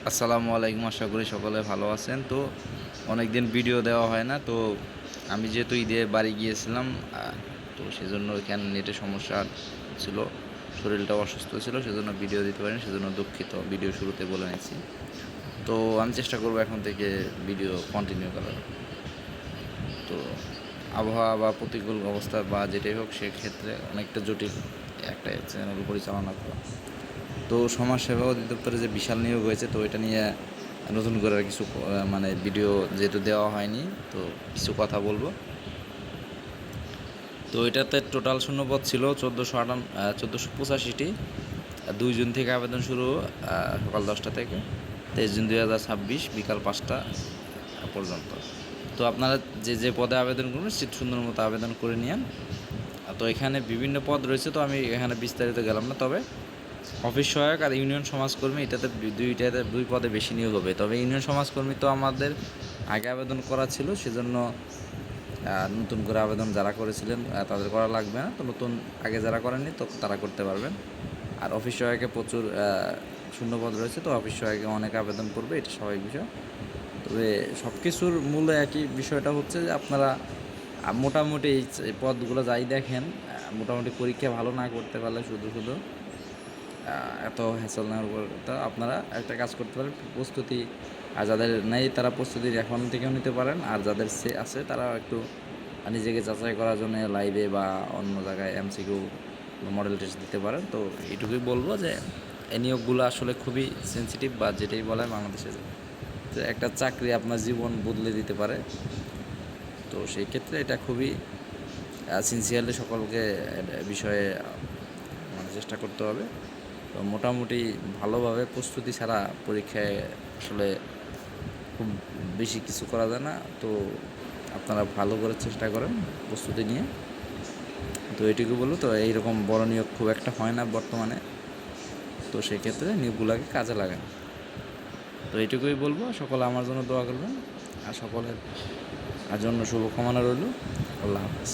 আসসালামু আলাইকুম, আশা করি সকলে ভালো আছেন। তো অনেক দিন ভিডিও দেওয়া হয় না। তো আমি যেহেতু ঈদে বাড়ি গিয়েছিলাম, তো সেজন্য এখানে নেটের সমস্যা ছিল, শরীরটাও অসুস্থ ছিল, সেজন্য ভিডিও দিতে পারিনি, সেজন্য দুঃখিত। ভিডিও শুরুতে বলে নিচ্ছি। তো আমি চেষ্টা করব এখন থেকে ভিডিও কন্টিনিউ করার। তো আবহাওয়া বা প্রতিকূল অবস্থা বা যেটাই হোক, সেক্ষেত্রে অনেকটা জটিল একটা চ্যানেল পরিচালনা করা। তো সমাজসেবা অধিদপ্তরে যে বিশাল নিয়োগ হয়েছে, তো এটা নিয়ে নতুন করে আর কিছু মানে ভিডিও যেহেতু দেওয়া হয়নি, তো কিছু কথা বলবো। তো এটাতে টোটাল শূন্যপদ ছিল 1485টি। 2 জুন থেকে আবেদন শুরু, সকাল 10টা থেকে 23 জুন 2026 বিকাল 5টা পর্যন্ত। তো আপনারা যে যে পদে আবেদন করবেন সে সুন্দর মতো আবেদন করে নিন। তো এখানে বিভিন্ন পদ রয়েছে, তো আমি এখানে বিস্তারিত গেলাম না। তবে অফিস সহায়ক আর ইউনিয়ন সমাজকর্মী, এটাতে দুই পদে বেশি নিয়োগ হবে। তবে ইউনিয়ন সমাজকর্মী তো আমাদের আগে আবেদন করা ছিল, সেজন্য নতুন করে আবেদন যারা করেছিলেন তাদের করা লাগবে না। তো নতুন আগে যারা করেননি তো তারা করতে পারবেন। আর অফিস সহায়কে প্রচুর শূন্যপদ রয়েছে, তো অফিস সহায়কে অনেক আবেদন করবে, এটা স্বাভাবিক বিষয়। তবে সব কিছুর মূলে একই বিষয়টা হচ্ছে যে আপনারা মোটামুটি এই পদগুলো যাই দেখেন, মোটামুটি পরীক্ষা ভালো না করতে পারলে শুধু এত হ্যাসল নেওয়ার পর, তো আপনারা একটা কাজ করতে পারেন, প্রস্তুতি আর যাদের নেই তারা প্রস্তুতি এখন থেকেও নিতে পারেন। আর যাদের আছে তারা একটু নিজেকে যাচাই করার জন্য লাইভে বা অন্য জায়গায় এমসিকিউ মডেল টেস্ট দিতে পারেন। তো এইটুকুই বলবো যে এই নিয়োগগুলো আসলে খুবই সেন্সিটিভ, বা যেটাই বলে বাংলাদেশে যে একটা চাকরি আপনার জীবন বদলে দিতে পারে। তো সেই ক্ষেত্রে এটা খুবই সিনসিয়ারলি সকলকে বিষয়ে মানে চেষ্টা করতে হবে। তো মোটামুটি ভালোভাবে প্রস্তুতি ছাড়া পরীক্ষায় আসলে খুব বেশি কিছু করা যায় না। তো আপনারা ভালো করে চেষ্টা করেন প্রস্তুতি নিয়ে। তো এইটুকু বলবো। তো এইরকম বড় নিয়োগ খুব একটা হয় না বর্তমানে, তো সেক্ষেত্রে নিয়োগগুলোকে কাজে লাগান। তো এইটুকুই বলবো। সকলে আমার জন্য দোয়া করবেন, আর সকলের জন্য শুভকামনা রইল। আল্লাহ হাফেজ।